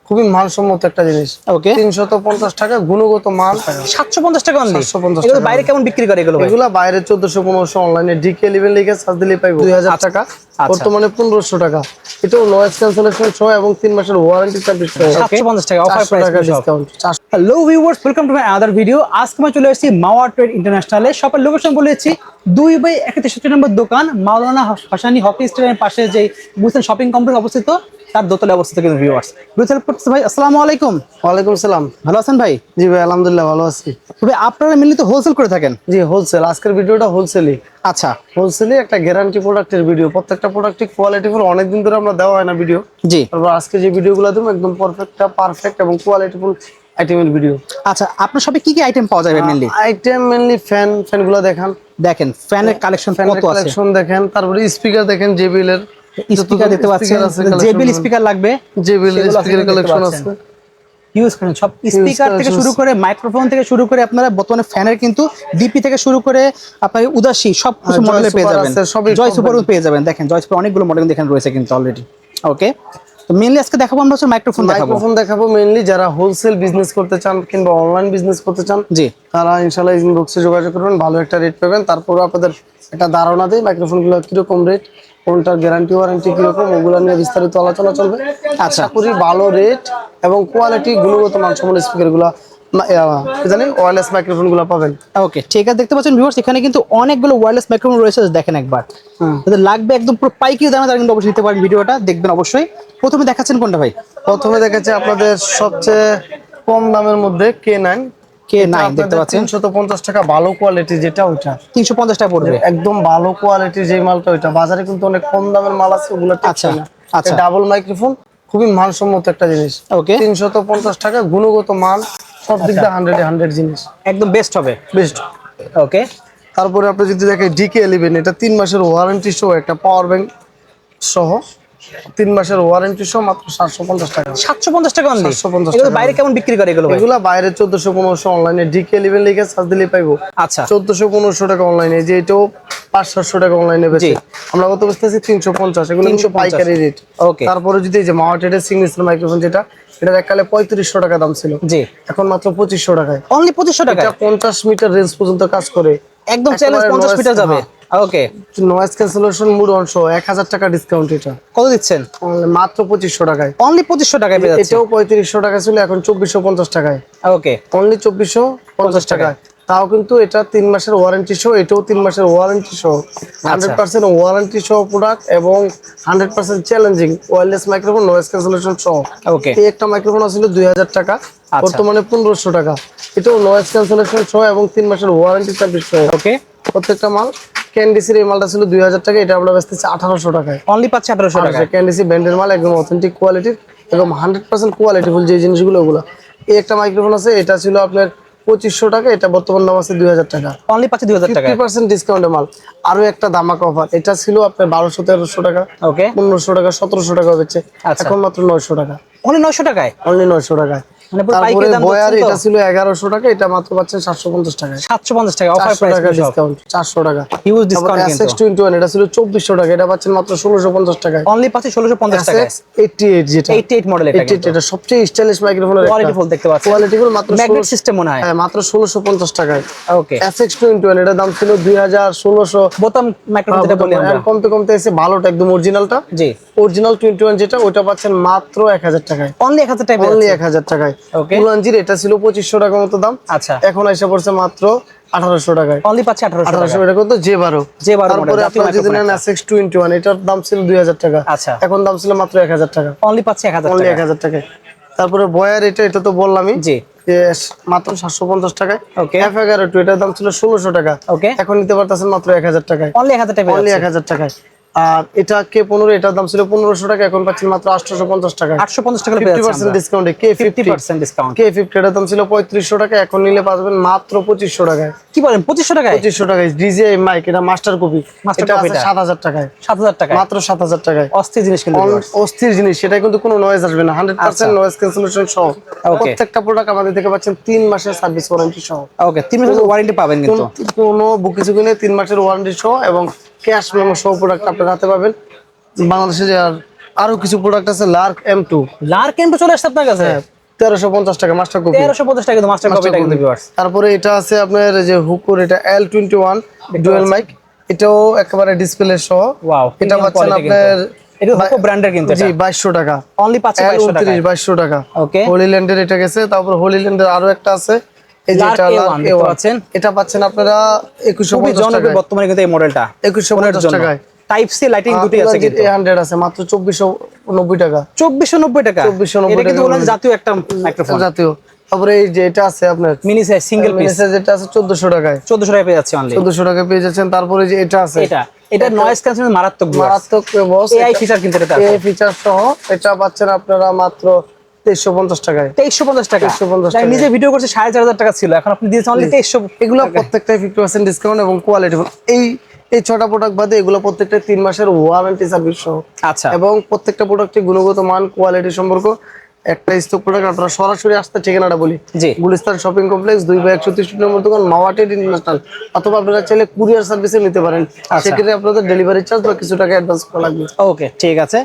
খুবই মানসম্মত একটা জিনিস। ওকে 350 টাকা গুণগত মান। 750 টাকা অনলি। 750 এগুলো টাকা। বাইরে কেমন বিক্রি করে এগুলো ভাই? এগুলা বাইরে 1400-1500, অনলাইনে DK11 লিখে সার্চ দিলে পাইবো 2000 টাকা, বর্তমানে 1500 টাকা। এটাও নয়েজ ক্যান্সেলেশন সহ এবং 3 মাসের ওয়ারেন্টি সার্ভিস সহ। 750 টাকা offer price discount. Hello viewers, welcome to my other video. আজকে আমি চলে এসেছি মাওয়া ট্রেড ইন্টারন্যাশনালে। শপের লোকেশন বলেছি 2/163 নম্বর দোকান, মাওলানা হাসানি হকি স্টেডিয়ামের পাশে যে মুসলিম শপিং কমপ্লেক্স অবস্থিত, তার দোতলায় অবস্থিত কিন্তু ভিউয়ার্স। হেল্প করতেছে ভাই। আসসালামু আলাইকুম। ওয়ালাইকুম সালাম। ভালো আছেন ভাই? জি ভাই, আলহামদুলিল্লাহ ভালো আছি। তবে আপনারা মেনলি তো হোলসেল করে থাকেন? জি হোলসেল। আজকের ভিডিওটা হোলসেলই। আচ্ছা, হোলসেলে একটা গ্যারান্টি প্রোডাক্টের ভিডিও। প্রত্যেকটা প্রোডাক্টই কোয়ালিটিফুল, অনেকদিন ধরে আমরা দেওয়া হয় না ভিডিও। জি। তারপর আজকে যে ভিডিওগুলো দেবো একদম পারফেক্ট এবং কোয়ালিটিফুল আইটেমের ভিডিও। আচ্ছা, আপনার শপে কি কি আইটেম পাওয়া যাবে মেনলি? আইটেম মেনলি ফ্যানগুলো দেখান। দেখেন ফ্যানের কালেকশন কত আছে। কালেকশন দেখেন। তারপরে স্পিকার দেখেন, জেবিএল এর স্পিকার দেখতে পাচ্ছেন, জেবিএল স্পিকার লাগবে, জেবিএল স্পিকার কালেকশন আছে। ইউজ করেন সব স্পিকার থেকে শুরু করে মাইক্রোফোন থেকে শুরু করে আপনারা বর্তমানে ফ্যানের কিন্তু ডিপি থেকে শুরু করে আপনার উদাসী সব কিছু মডেলে পেয়ে যাবেন। জয় সুপারও পেয়ে যাবেন। দেখেন জয় সুপার অনেকগুলো মডেল দেখেন রয়েছে কিন্তু অলরেডি। ওকে, তো মেইনলি আজকে দেখাবো আমরা হচ্ছে মাইক্রোফোন দেখাবো মেইনলি যারা হোলসেল বিজনেস করতে চান কিংবা অনলাইন বিজনেস করতে চান, জি, তারা ইনশাআল্লাহ ইনবক্সে যোগাযোগ করবেন, ভালো একটা রেট পাবেন। তারপর আপনাদের একটা ধারণা দেয় মাইক্রোফোনগুলো কিরকম রেট, কোনটার গ্যারান্টি ওয়ারেন্টি কিরকম, ওগুলো নিয়ে বিস্তারিত আলোচনা চলবে। আশা করি ভালো রেট এবং কোয়ালিটি গুণগত মানসম্পন্ন স্পিকারগুলো জানেন ওয়্যারলেস মাইক্রোফোনগুলো পাবেন। ওকে ঠিক আছে, দেখতে পাচ্ছেন ভিউয়ার্স এখানে কিন্তু অনেকগুলো ওয়্যারলেস মাইক্রোফোন রয়েছে। দেখেন একবার, যাদের লাগবে একদম পুরো পাইকারি দামে তারা কিন্তু অবশ্যই নিতে পারেন। ভিডিওটা দেখবেন অবশ্যই। প্রথমে দেখাচ্ছেন কোনটা ভাই? প্রথমে দেখাচ্ছে আপনাদের সবচেয়ে কম দামের মধ্যে K9 দেখতে পাচ্ছেন 350 টাকা, ভালো কোয়ালিটি যেটা ওইটা 350 টাকা পড়বে। একদম ভালো কোয়ালিটির যে মালটা ওইটা। বাজারে কিন্তু অনেক কম দামের মাল আছে, ওগুলো আচ্ছা আচ্ছা। ডাবল মাইক্রোফোন খুবই মানসম্মত একটা জিনিস। ওকে 350 টাকা, গুণগত মান সব দিক দিয়ে 100 জিনিস, একদম বেস্ট হবে। বেস্ট। ওকে, তারপরে আপনি যদি দেখেন DK11, এটা 3 মাসের ওয়ারেন্টি সহ, একটা পাওয়ার ব্যাংক সহ 3 মাসের ওয়ারেন্টি সহ মাত্র 750 টাকা। 750 টাকা অনলি। 750 এগুলো টাকা। বাইরে কেমন বিক্রি করে এগুলো ভাই? এগুলা বাইরে 1400-1500, অনলাইনে DK11 লিখে সার্চ দিলে পাইবো। আচ্ছা, 1400-1500 টাকা অনলাইনে। যে এটাও 500-700 টাকা অনলাইনে বেচে, আমরা কত বেচতেছি 350। এগুলো কিন্তু পাইকারি রেট। ওকে, তারপরে যদি এই যে মাওয়া ট্রেডের সিগনেচার মাইক্রোফোন, যেটা এটা এককালে 3500 টাকা দাম ছিল, জি, এখন মাত্র 2500 টাকায়। অনলি 2500 টাকা। এটা 50 মিটার রেঞ্জ পর্যন্ত কাজ করে, একদম চ্যালেঞ্জ 50 মিটার যাবে। ওকে, নয়েজ ক্যান্সেলেশন মুড অন সহ 1000 টাকা ডিসকাউন্ট। এটা কত দিচ্ছেন? মাত্র 2500 টাকায়। অনলি 2500 টাকায় পেয়ে যাচ্ছে। এটাও 3500 টাকা ছিল, এখন 2450 টাকায়। ওকে, অনলি 2450 টাকায়। তাও কিন্তু এটা 3 মাসের ওয়ারেন্টি সহ, এটাও 3 মাসের ওয়ারেন্টি সহ, 100% ওয়ারেন্টি সহ প্রোডাক্ট এবং 100% challenging wireless microphone, noise cancellation সহ। ওকে, এই একটা মাইক্রোফোন ছিল 2000 টাকা, বর্তমানে 1500 টাকা। এটাও নয়েজ ক্যান্সেলেশন সহ এবং 3 মাসের ওয়ারেন্টি সার্ভিস সহ। ওকে, প্রত্যেকটা মাল। ক্যান্ডিসির এই মালটা ছিল 2000 টাকা, এটা আমরা বেচতেছি 1800 টাকায়। অনলি পাচ্ছে 1800 টাকা। ক্যান্ডিসি ব্র্যান্ডের মাল, একদম অথেন্টিক কোয়ালিটির এবং 100% কোয়ালিটিফুল যে জিনিসগুলো ওগুলো। এই একটা মাইক্রোফোন আছে, এটা ছিল আপনার 2500 টাকা, এটা বর্তমান দাম আছে 2000 টাকা। অনলি পাচ্ছে 2000 টাকা, 50% ডিসকাউন্টে মাল। আরো একটা ধামাকা অফার, এটা ছিল আপনার 1200-1300 টাকা, ওকে, 1500 টাকা, 1700 টাকা বেচে, এখন মাত্র 900 টাকা। অনলি 900 টাকায়, অনলি 900 টাকায়। মানে পুরো তারপরে পাইকারি দাম বয়ার, দিচ্ছেন তো? এটা ছিল 1100 টাকা, এটা মাত্র পাচ্ছেন 750 টাকায়। 750 টাকা অফার প্রাইস ডিসকাউন্ট, 400 টাকা হিউজ ডিসকাউন্ট কিন্তু। SX21, এটা ছিল 2400 টাকা, এটা পাচ্ছেন মাত্র 1650 টাকায়। অনলি পাচ্ছে 1650 টাকায়। SX88, যেটা 88 মডেল, এটা 88, এটা সবচেয়ে স্টাইলিশ মাইক্রোফোনের একটা। কোয়ালিটি ফুল দেখতে পাচ্ছেন, কোয়ালিটি ফুল, মাত্র ম্যাগনেট সিস্টেম মনে হয়। হ্যাঁ, মাত্র 1650 টাকায়। ওকে, SX21, এটা দাম ছিল 2000-1600। বোতাম মাইক্রোফোন যেটা বলি আমরা, কমতে কমতে এসে ভালোটা একদম অরিজিনালটা, জি, অরিজিনাল 21 যেটা, ওটা পাচ্ছেন মাত্র 1000 টাকায়। অনলি 1000 টাকা, অনলি 1000 টাকায়। ওকে, উলানজির এটা ছিল 2500 টাকা মতো দাম, আচ্ছা, এখন এসে পড়ছে মাত্র 1800 টাকায়। অনলি পাচ্ছে 1800 টাকা। এটা কত? J12। তারপরে আপনারা যদি নেন SX21, এটার দাম ছিল 2000 টাকা, আচ্ছা, এখন দাম ছিল মাত্র 1000 টাকা। অনলি পাচ্ছে 1000 অনলি টাকা, 1000 টাকায়। তারপরে বয়ার, এটা তো বললামই, জি, যে মাত্র 750 টাকায়। ওকে, F11, এটার দাম ছিল 1600 টাকা, ওকে, এখন নিতে পারতেছেন মাত্র 1000 টাকায়। অনলি 1000 টাকা, অনলি 1000 টাকায়। আর এটা K15, এটার দাম ছিল 1500 টাকা, এখন পাচ্ছেন মাত্র 850 টাকায়। 850 টাকা পেয়ে যাচ্ছেন 50% ডিসকাউন্টে। K50% discount. K50, এটার দাম ছিল 3500 টাকা, এখন নিলে পাবেন মাত্র 2500 টাকায়। কি বলেন 2500 টাকায়? 2500 টাকায়। DJI মাইক, এটা মাস্টার কপি, এটা আছে 7000 টাকায়। 7000 টাকায়, মাত্র 7000 টাকায়। অস্থির জিনিস কিন্তু, অস্থির জিনিস। সেটা কিন্তু কোনো নয়েজ আসবে না, 100% নয়েজ ক্যান্সেলেশন সহ। প্রত্যেকটা প্রোডাক্ট আমাদের থেকে পাচ্ছেন 3 মাসের সার্ভিস ওয়ারেন্টি সহ। ওকে, 3 মাসের ওয়ারেন্টি পাবেন কিন্তু, কোনো কিছু কিনে 3 মাসের ওয়ারেন্টি সহ এবং ক্যাশ মেমো সহ প্রোডাক্ট আপনার হাতে পাবেন। বাংলাদেশে যে আর আরো কিছু প্রোডাক্ট আছে লার্ক M2 লার্ক এম চলে আসছে আপনার কাছে 1350 টাকা মাস্টার কপি। 1350 টাকা কিন্তু মাস্টার কপিটা কিন্তু ভিউয়ার্স। তারপরে এটা আছে আপনার যে হুকোর, এটা L21 ডুয়াল মাইক, এটাও একেবারে ডিসপ্লে সহ। ওয়াও, এটা পাচ্ছেন আপনার এটা হুকো ব্র্যান্ডের কিন্তু জি এটা 2200 টাকা অনলি পাচ্ছে 2200 টাকা। 2200 টাকা। ওকে, হোলিল্যান্ডের এটা গেছে। তারপর হোলিল্যান্ডের আরো একটা আছে, এই যে এটা লার্ক A1 পাচ্ছেন। এটা পাচ্ছেন আপনারা খুবই 2150 জনপ্রিয় টাকায়। বর্তমানে কিন্তু এই মডেলটা 2150 টাকায়। টাইপ সি লাইটিং দুটি আছে কিন্তু। 100 আছে মাত্র 2490 টাকা। 2490 টাকা। 2490 এটা কিন্তু টাকা বলেন জাতীয় একটা মাইক্রোফোন, জাতীয়। তারপরে এই যে এটা আছে আপনার মিনি সাইজ সিঙ্গেল পিস, যেটা আছে 1400 টাকায়। 1400 টাকা পেয়ে যাচ্ছে অনলি। 1400 টাকা পেয়ে যাচ্ছেন। তারপরে যে এটা আছে, এটা নয়েজ ক্যান্সেলিং মারাত্মক মারাত্মক বস, এআই ফিচার কিন্তু এটা আছে। এই ফিচার সহ এটা পাচ্ছেন আপনারা মাত্র 2350 টাকায়। 2350 টাকা। 2350 তাই নিজে ভিডিও করছে 4500 টাকা ছিল, এখন আপনি দিয়েছেন অনলি 2300। এগুলো প্রত্যেকটাই 50% ডিসকাউন্ট এবং কোয়ালিটি। এই 6টা প্রোডাক্ট বাদে এগুলো প্রত্যেকটা 3 মাসের ওয়ারেন্টি সার্ভিস সহ। আচ্ছা, এবং প্রত্যেকটা প্রোডাক্টের গুণগত মান, কোয়ালিটি সম্পর্ক একটা স্টক প্রোডাক্ট। আপনারা সরাসরি আসতে ঠিকানাটা বলি, জি, গুলিস্তান শপিং কমপ্লেক্স 2/130 নম্বর দোকান, মাওয়াটেড ইন্টারন্যাশনাল। অথবা আপনারা চাইলে কুরিয়ার সার্ভিসে নিতে পারেন, সেক্ষেত্রে আপনাদের ডেলিভারি চার্জ বা কিছু টাকা অ্যাডভান্স করা লাগবে। ওকে ঠিক আছে।